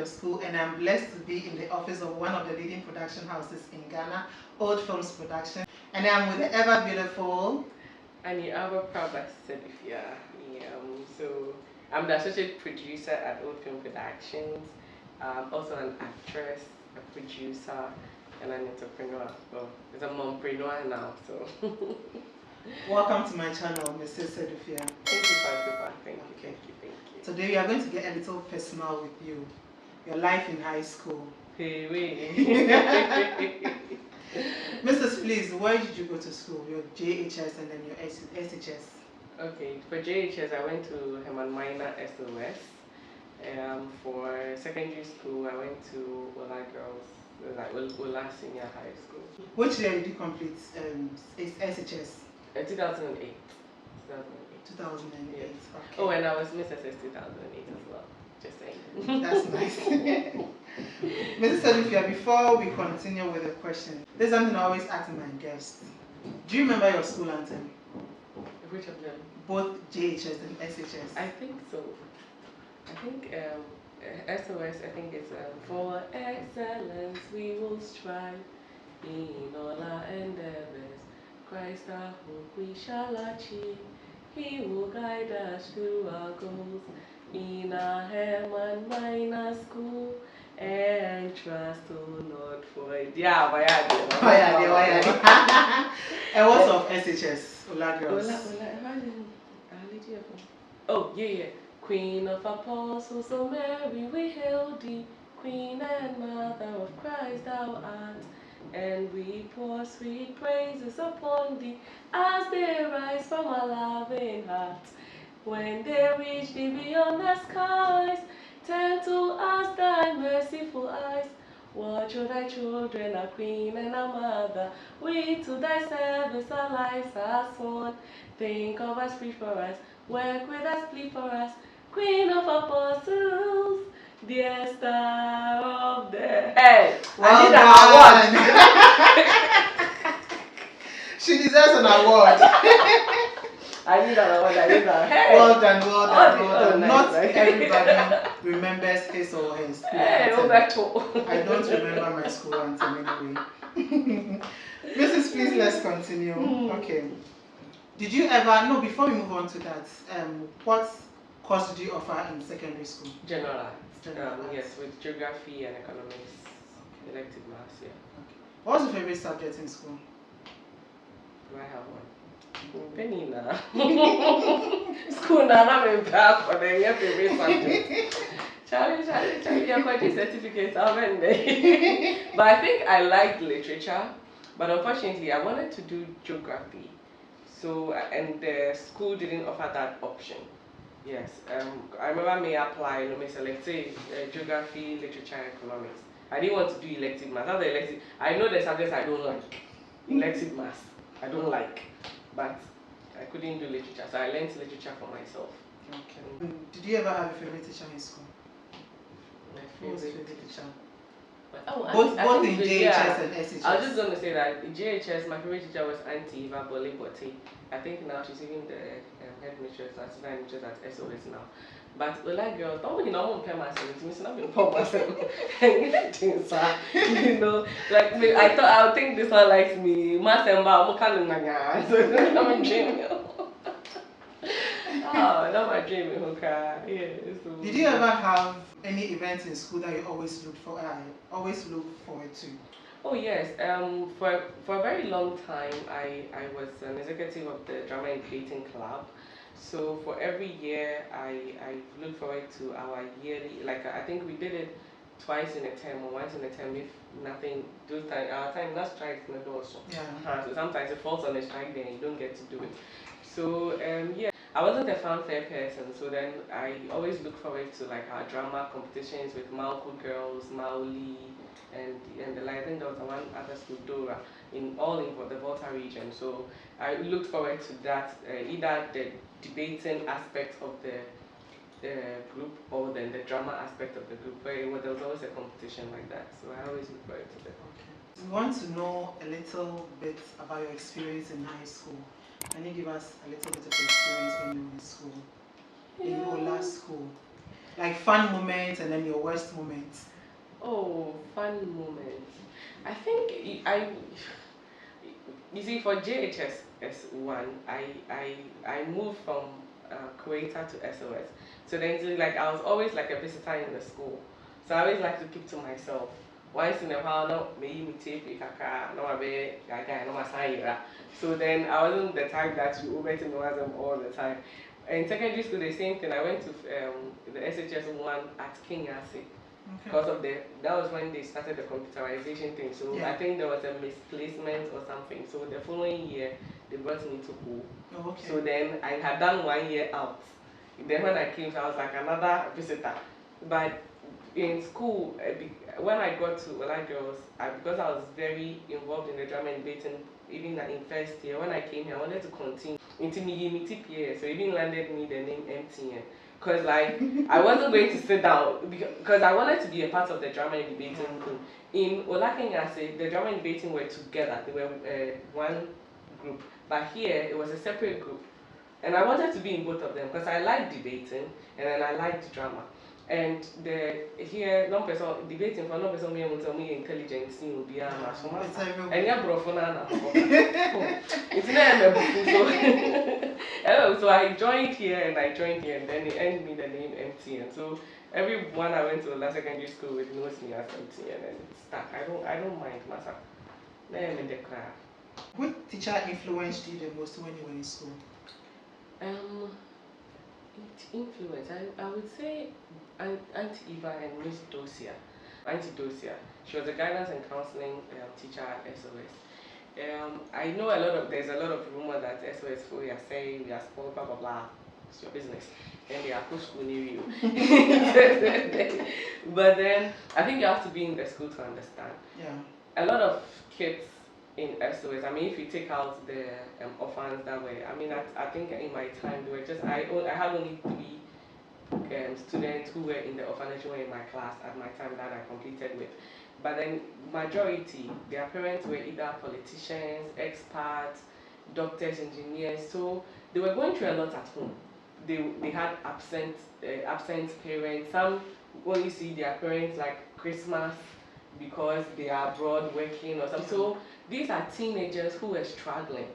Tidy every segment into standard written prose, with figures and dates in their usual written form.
your school, and I'm blessed to be in the office of one of the leading production houses in Ghana, Old Films Production. And I'm with the ever beautiful and the ever proud Sedifia. So I'm the associate producer at Old Film Productions. Also an actress, a producer, and an entrepreneur. Well, it's a mompreneur now, so. Welcome to my channel, Mrs. Sedifia. Thank you, Fatima. Thank you. Today we are going to get a little personal with you. Your life in high school. Hey, wait. Mrs. Please, where did you go to school? Your JHS and then your SHS? Okay, for JHS I went to Herman Minor SOS. For secondary school I went to Ola Girls, like Ola Senior High School. Which year did you complete SHS? 2008. 2008. Yes. Okay. Oh, and I was Miss SS 2008 as well. Just saying. That's nice. Mrs. Sedifia, before we continue with the question, there's something I always ask my guests. Do you remember your school anthem? Which of them? Both JHS and SHS. I think so. I think SOS, I think it's for excellence we will strive in all our endeavors. Christ our hope we shall achieve. He will guide us through our goals in our Herman Minor School. And trust, oh Lord, for it. Yeah, why are they? And what's of SHS? Ola Girls. Oh, yeah. Queen of Apostles, O Mary, we hail thee. Queen and Mother of Christ thou art. And we pour sweet praises upon thee as they rise from our loving hearts. When they reach thee beyond the skies, turn to us thy merciful eyes. Watch o'er thy children, our Queen and our Mother. We to thy service our lives are sworn. Think of us, preach for us, work with us, plead for us. Queen of Apostles, dear star of the head. Well I need an award. She deserves an award. I need an award. Hey. Well done. Nice, Not right? everybody remembers his or her school anthem. I don't remember my school anthem anyway. Mrs. Please, let's continue. Okay. Did you ever, no, before we move on to that, what course did you offer in secondary school? General arts. Yes, with geography and economics, elective maths, yeah. Okay. What was your favorite subject in school? Do I have one? Penny na. School na I'm in back for the your favorite subject. Charlie, you're quite a certificate, haven't they? But I think I liked literature, but unfortunately I wanted to do geography. So, and the school didn't offer that option. Yes, I remember me apply, me select say geography, literature, and economics. I didn't want to do elective maths. After elective, I know the subjects I don't like. Elective maths, I don't like, but I couldn't do literature, so I learned literature for myself. Okay. Did you ever have a favorite teacher in school? My favorite teacher? Both in JHS and SHS. I was just going to say that in JHS, my favorite teacher was Auntie Eva Bolebote. I think now she's even the headmistress, assistant headmistress at SOS now. But Ola Girls, don't you know pay myself? It's not being poor myself. You know, like I thought I would think this one likes me. Masemba, I'm kind of nanga. So I'm dreaming. Oh, not my dream, yeah. Did you ever have any events in school that you always look forward to? Oh yes. For a very long time, I was an executive of the Drama and Creating Club. So for every year, I look forward to our yearly. Like I think we did it twice in a term or once in a term. If nothing, those time our time not strikes not also. Yeah. So sometimes it falls on a strike, then you don't get to do it. So yeah. I wasn't a fanfare person, so then I always look forward to like our drama competitions with Malco Girls, Maoli, and the like. I think there was one other school, Dora, in the Volta region. So I looked forward to that, either the debating aspect of the group or then the drama aspect of the group. There was always a competition like that, so I always look forward to that. Okay. We want to know a little bit about your experience in high school. Can you give us a little bit of experience when you were in school? In your last school? Like fun moments and then your worst moments. Oh, fun moments. I think you see, for JHS S1, I moved from Croatia to SOS. So then, it's like, I was always like a visitor in the school. So I always like to keep to myself. Once in a while, no, me tape, no, I be, no, my sign. So then I wasn't the type that you over to know them all the time. In secondary school, the same thing. I went to the SHS one at Kenya. Because of that was when they started the computerization thing. So I think there was a misplacement or something. So the following year they brought me to Ho. Oh, okay. So then I had done 1 year out. Then when I came, so I was like another visitor. But in school, when I got to Ola Girls, because I was very involved in the drama and debating, even in first year, when I came here, I wanted to continue into me TPA. So it even landed me the name MTN. Because like I wasn't going to sit down because I wanted to be a part of the drama and debating group. In Olakanyase, the drama and debating were together. They were one group. But here it was a separate group. And I wanted to be in both of them because I liked debating and then I liked drama. And here, no person debating for no person me intelligence will be and yeah, bro for nana. It's never so I joined here and then it earned me the name MTN. So everyone I went to last secondary school with knows me as MTN and it's stuck. I don't mind myself. Then in the class. Which teacher influenced you the most when you were in school? Influence, I would say Auntie Eva and Miss Dosia. Auntie Dosia, she was a guidance and counseling teacher at SOS. I know there's a lot of rumor that SOS for you are saying we are spoiled, blah blah blah. It's your business. And they are push school near you. But then I think you have to be in the school to understand. Yeah. A lot of kids in SOS, I mean, if you take out the orphans that way, I mean, I think in my time, they were just, I had only 3 students who were in the orphanage who were in my class at my time that I completed with. But then, majority, their parents were either politicians, experts, doctors, engineers, so they were going through a lot at home. They had absent parents, some only see their parents like Christmas because they are abroad working or something. So these are teenagers who were struggling.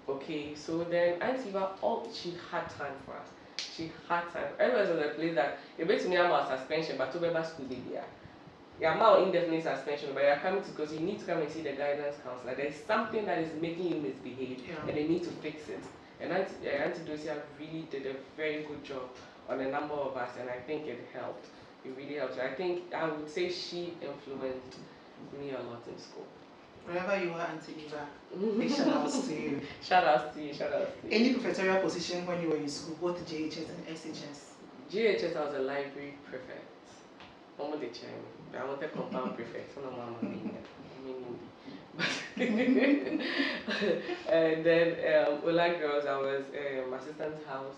Okay, so then Auntie Eva, she had time for us. She had time. Everybody was a place that you bet me about suspension, but to be back school there. You're more indefinite suspension, but you're coming to because you need to come and see the guidance counselor. There's something that is making you misbehave, and they need to fix it. And Auntie Dosia really did a very good job on a number of us, and I think it helped. It really helped. I think I would say she influenced me a lot in school. Wherever you are, Auntie Eva, big shout outs to you. Shout outs to you, shout outs to you. Any professorial position when you were in school, both JHS and SHS? JHS, I was a library prefect. I'm the chairman. I wanted compound prefect, so no mama and then Ola Girls, I was assistant house.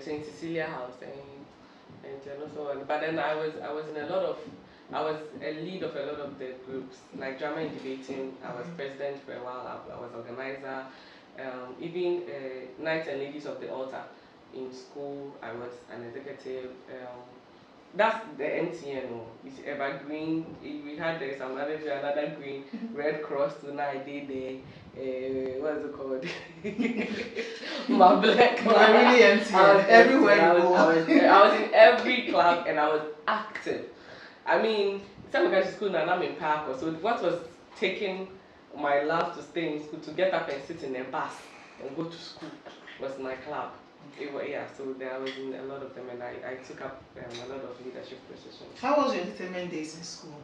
Saint Cecilia House and also on. But then I was in a lot of I was a lead of a lot of the groups, like drama and debating. I was president for a while. I was organizer. Even Knights and Ladies of the Altar in school, I was an executive. That's the MTN. It's evergreen. We had another green, Red Cross tonight. What's it called? My black club. I really MTN. Everywhere you go. I was in every club and I was active. I mean, some guys to school and I'm in park. So what was taking my love to stay in school, to get up and sit in a bus and go to school, was my club. So there I was in a lot of them and I took up a lot of leadership positions. How was your entertainment days in school?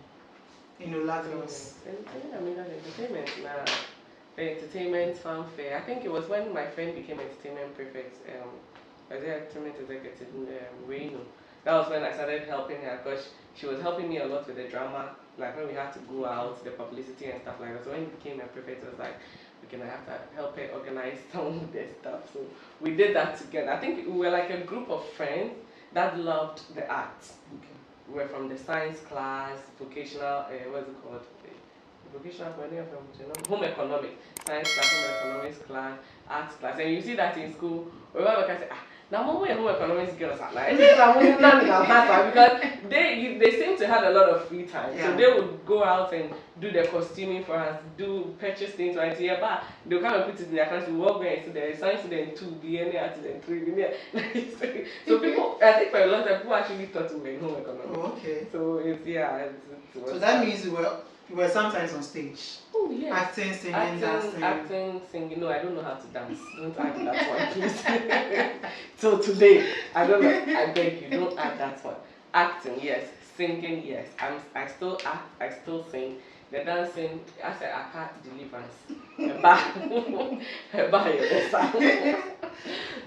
In Ola Girls? Entertainment, the entertainment fanfare. I think it was when my friend became entertainment prefect, as an entertainment executive in Reno. That was when I started helping her because she was helping me a lot with the drama, like when we had to go out, the publicity and stuff like that. So when she became a prefect, it was like, I have to help her organize some of this stuff. So we did that together. I think we were like a group of friends that loved the arts. Okay. We were from the science class, vocational, what's it called? Vocational, home economics, science class, home economics class, arts class. And you see that in school, wherever we can say, Now, home economics girls are like, because they seem to have a lot of free time. Yeah. So they would go out and do the costuming for us, do purchase things right here, but they'll come and put it in their account. We walk there and so there is science student 2, BNA student 3, so people, I think for a long time, people actually thought we were in home economics. Oh, okay. So it's, yeah. So that means you were sometimes on stage. Oh, yes. Acting, singing, dancing. Acting, singing. No, I don't know how to dance. Don't add that one, please. So today, I don't know. I beg you, don't add that one. Acting, yes. Singing, yes. I still act. I still sing. The dancing, I said I can't deliverance.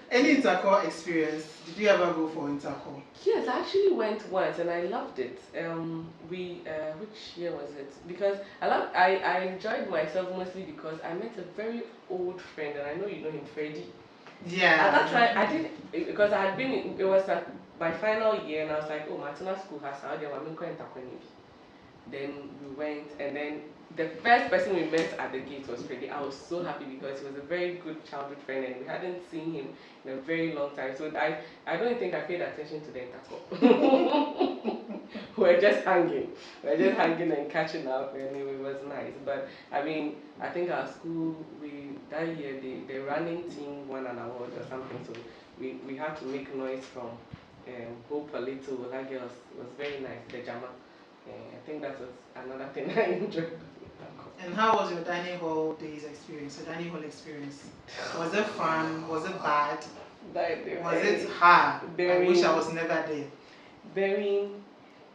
Any intercore experience? Did you ever go for intercore? Yes, I actually went once and I loved it. Which year was it? Because I enjoyed myself mostly because I met a very old friend, and I know you know him, Freddie. Yeah. At that time, I did because I had been. It was my final year, and I was like, oh, Martina school has Saudi. Then we went, and then the first person we met at the gate was Freddie. I was so happy because he was a very good childhood friend, and we hadn't seen him in a very long time. So I don't think I paid attention to the intercom. We're just hanging. We're just hanging and catching up, and it was nice. But I mean, I think our school, that year the running team won an award or something. So we had to make noise from Hope a Little Ola Girls. It was very nice. The Jama. I think that was another thing I enjoyed. And how was your dining hall days experience? Your dining hall experience? Was it fun? Was it bad? Was it hard? I wish I was never there. Very,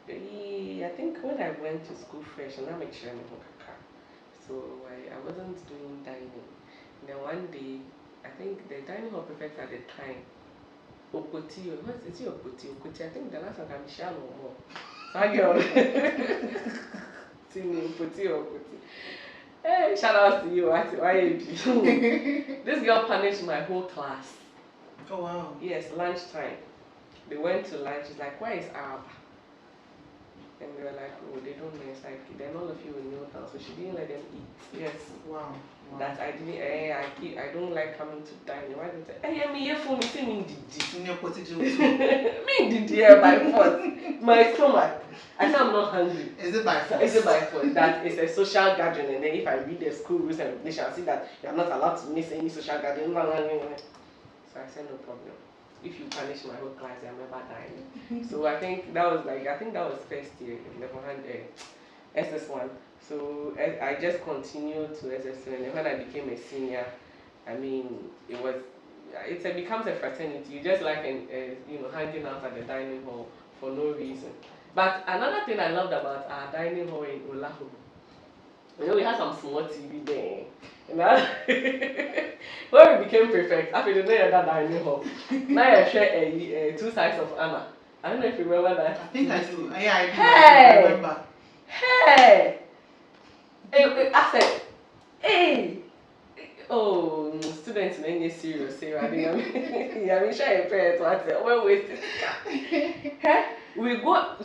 I think when I went to school fresh, and I'm sure so I wasn't doing dining. Then one day, I think the dining hall prefect at the time, Okoti, what is it Okoti? Okoti, I think the last one can be Michelle or more. Hey, shout out to you. This girl punished my whole class. Oh wow. Yes, lunchtime. They went to lunch. She's like, where is Arab? And they were like, oh, they don't know. It's like, then all of you will kneel down. So she didn't let them eat. Yes. Wow. That I didn't, I don't like coming to dine. Why did I say, me here for me, say me did me did here by force. My stomach. I said I'm not hungry. Is it by force? Is it by force? That is a social gathering, and then if I read the school rules and regulations, I see that you are not allowed to miss any social gathering. So I said no problem. If you punish my whole class, I'm never dying. So I think that was first year, SS1. So I just continued to SS2, and when I became a senior, I mean, it becomes a fraternity. You just like hanging out at the dining hall for no reason. But another thing I loved about our dining hall in Olaho, we had some small TV there. When we became prefect, after the day of that dining hall, now I share two sides of Anna. I don't know if you remember that. I think I do. Yeah, I do. Hey! I remember. Hey! I said, hey! Oh, students, man, you're serious. I mean, share a prayer to answer. When we go,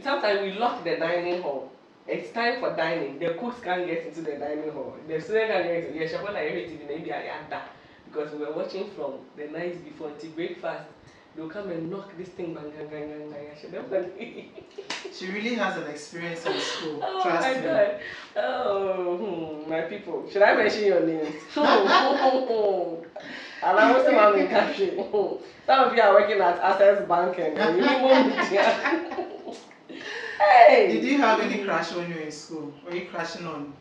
sometimes we lock the dining hall. It's time for dining. The cooks can't get into the dining hall. The students can't get into the shop. Maybe I had that because we were watching from the nights before until breakfast. They'll come and knock this thing, bang, bang, bang, bang, bang. She really has an experience in school. Oh Trust my me. God. Oh, my people. Should I mention your names? And I was still in country. Some of you are working at Access Bank and you won't be there. Hey! Did you have any crush when you were in school? Were you crushing on?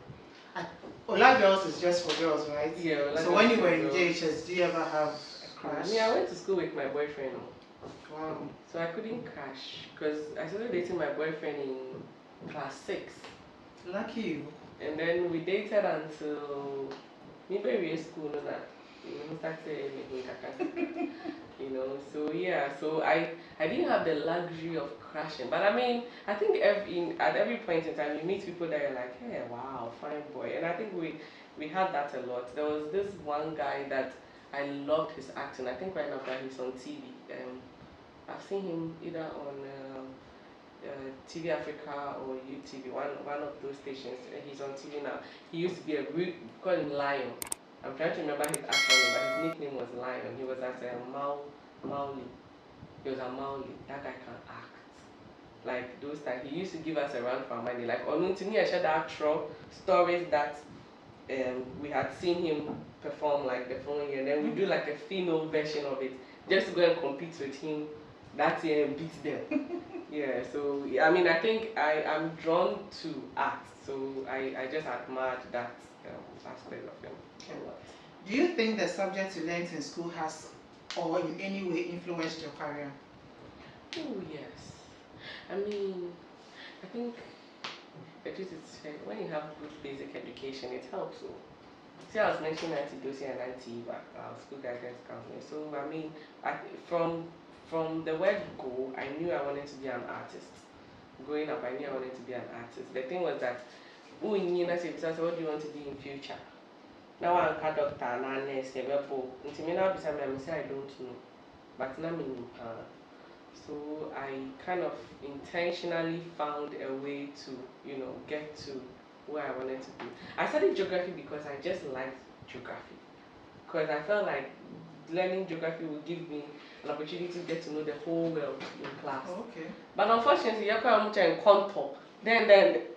Ola Girls is just for girls, right? Yeah. So when you were in JHS, did you ever have a crush? Yeah, I went to school with my boyfriend. Wow. So I couldn't crash because I started dating my boyfriend in class 6. Lucky you. And then we dated until maybe school, no, that. So yeah, so I didn't have the luxury of crashing, but I mean, I think at every point in time you meet people that are like, hey, wow, fine boy, and I think we had that a lot. There was this one guy that I loved his acting. I think right now he's on TV. I've seen him either on TV Africa or UTV, one of those stations. He's on TV now. He used to be call him Lion. I'm trying to remember his actual name, but his nickname was Lion. He was at Mao Mauli. He was a Mauli. That guy can act. Like those times, he used to give us a run for our money. Like on to me, I shared that stories that we had seen him perform like the following year. Then we do like a female version of it, just to go and compete with him that year and beat them. Yeah, so I mean, I think I'm drawn to act, so I just admired that aspect of him a lot. Do you think the subject you learned in school has or in any way influenced your career? Oh yes. I mean, I think the truth is when you have good basic education, it helps. So, see, I was mentioning anti-dosing and anti-eva, school guidance counseling. So I mean, from the word go, I knew I wanted to be an artist. Growing up, I knew I wanted to be an artist. The thing was that, what do you want to be in future? Now I'm a doctor and a nurse, I don't know. But now I'm so I kind of intentionally found a way to, get to where I wanted to be. I studied geography because I just liked geography. Because I felt like learning geography would give me an opportunity to get to know the whole world in class. Okay. But unfortunately, you're quite in contour. Then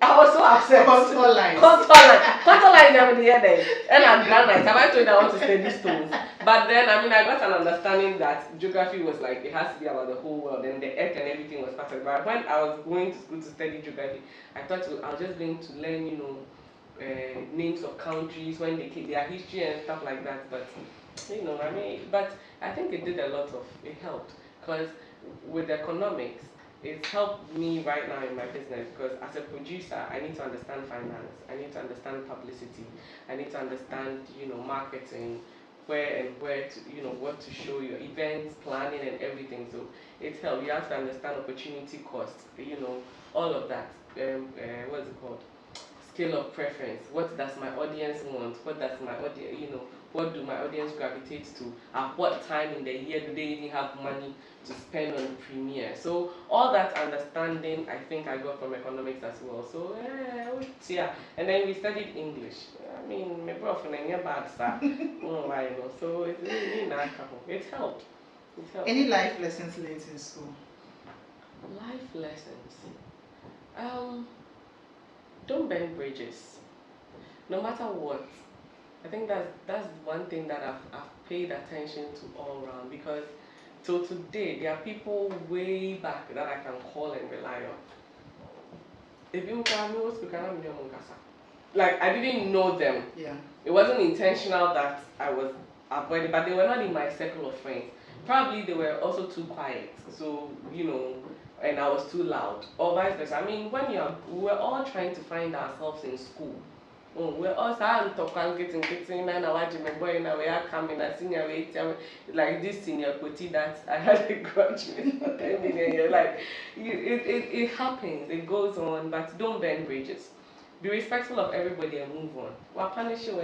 I was so upset. Contour lines. Contour lines never the other. And I'm granite. I told you I want to study stones. But then, I mean, I got an understanding that geography was like, it has to be about the whole world, and the earth and everything was part of it. But when I was going to school to study geography, I thought I was just going to learn, names of countries, when their history and stuff like that. But, I mean, but I think it did a lot of, it helped. Because with economics, it's helped me right now in my business because as a producer, I need to understand finance, I need to understand publicity, I need to understand, marketing, where to, what to show your events, planning and everything. So it's helped. You have to understand opportunity cost, all of that. What's it called? Scale of preference. What does my audience want? What does my audience, what do my audience gravitate to? At what time in the year do they even have money to spend on the premiere? So all that understanding, I think I got from economics as well. So yeah, and then we studied English. I mean, my bro from bad sir. So it helped. Any life lessons learned in school? Life lessons. Don't burn bridges. No matter what. I think that's one thing that I've paid attention to all around because till today there are people way back that I can call and rely on. If you like I didn't know them. Yeah. It wasn't intentional that I was avoiding, but they were not in my circle of friends. Probably they were also too quiet. So, and I was too loud. Or vice versa. I mean, we were all trying to find ourselves in school. We're all getting and I watch my boy and we are coming a senior weight like this senior putty that I had a graduate for 10 million. Like it happens, it goes on, but don't burn bridges. Be respectful of everybody and move on. We're punishing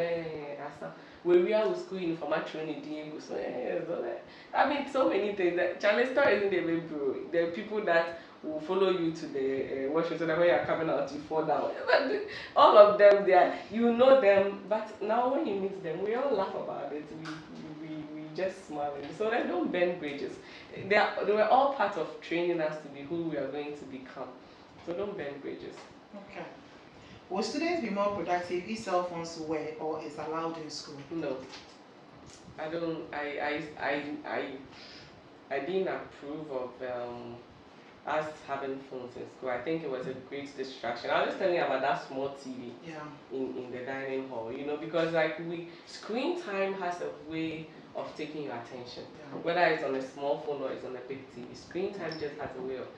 we are with school uniform training so I mean so many things that Charlie Star isn't a way bro. There are people that will follow you to the worship so that when you're coming out you fall down. All of them there, you know them, but now when you meet them we all laugh about it. We just smile. So then don't bend bridges. They were all part of training us to be who we are going to become. So don't bend bridges. Okay. Will students be more productive if cell phones were or is allowed in school? No. I don't. I didn't approve of us having phones in school. I think it was a great distraction. I was just telling you about that small TV in the dining hall, because like screen time has a way of taking your attention. Yeah. Whether it's on a small phone or it's on a big TV, screen time just has a way of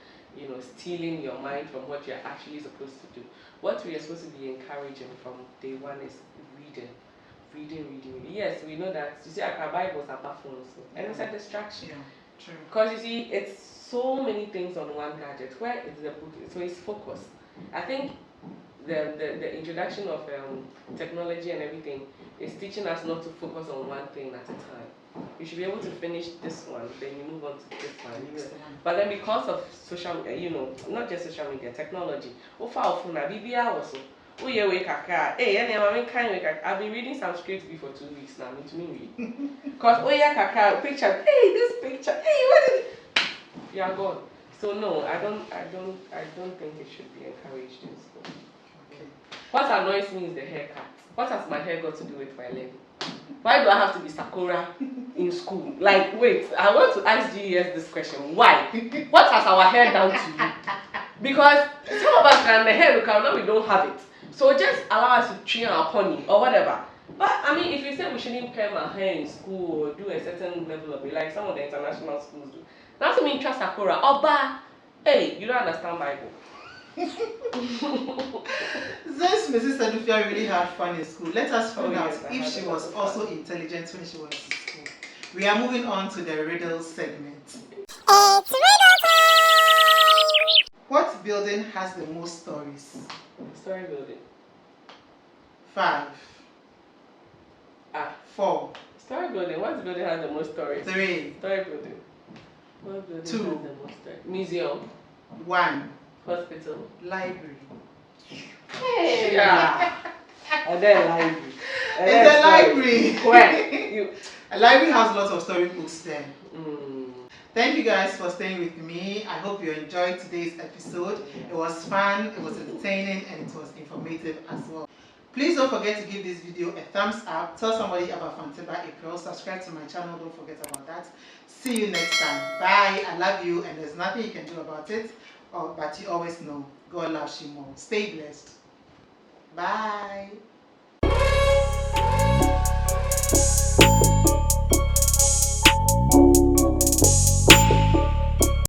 stealing your mind from what you're actually supposed to do. What we are supposed to be encouraging from day one is reading. Yes, we know that. You see, our Bibles are phones, and it's a distraction. Yeah, true. Because you see, it's so many things on one gadget. Where is the book? So it's focused. I think the introduction of technology and everything is teaching us not to focus on one thing at a time. You should be able to finish this one, then you move on to this one. But then because of social, not just social media, technology, also Uye we kaka. Hey, any mama kind we kaka. I've been reading some scripts before 2 weeks now. Me to me read. Cause uye kaka picture. Hey, this picture. Hey, what is it? You are gone. So no, I don't think it should be encouraged in school. Okay. What annoys me is the haircut. What has my hair got to do with my leg? Why do I have to be Sakura in school? Like, wait, I want to ask GES this question. Why? What has our hair done to you? Because some of us can the hair look out, now we don't have it. So just allow us to trim our pony or whatever. But I mean, if you say we shouldn't perm our hair in school or do a certain level of it, like some of the international schools do, that's what I mean, trust Sakura. Oba, hey, you don't understand Bible. Since Mrs. Sadufia really had fun in school, let us find out if she was also intelligent when she was in school. We are moving on to the riddle segment. It's riddle time! What building has the most stories? Story building. 5. 4. Story building. What building has the most stories? 3. Story building. What building 2. has the most stories? Museum. 1. Hospital. Library. Hey! Yeah. And then library. And it's a library. Where? A library has lots of storybooks there. Mm. Thank you guys for staying with me. I hope you enjoyed today's episode. It was fun, it was entertaining, and it was informative as well. Please don't forget to give this video a thumbs up. Tell somebody about Fanteba April. Subscribe to my channel. Don't forget about that. See you next time. Bye. I love you, and there's nothing you can do about it. But you always know God loves you more. Stay blessed. Bye.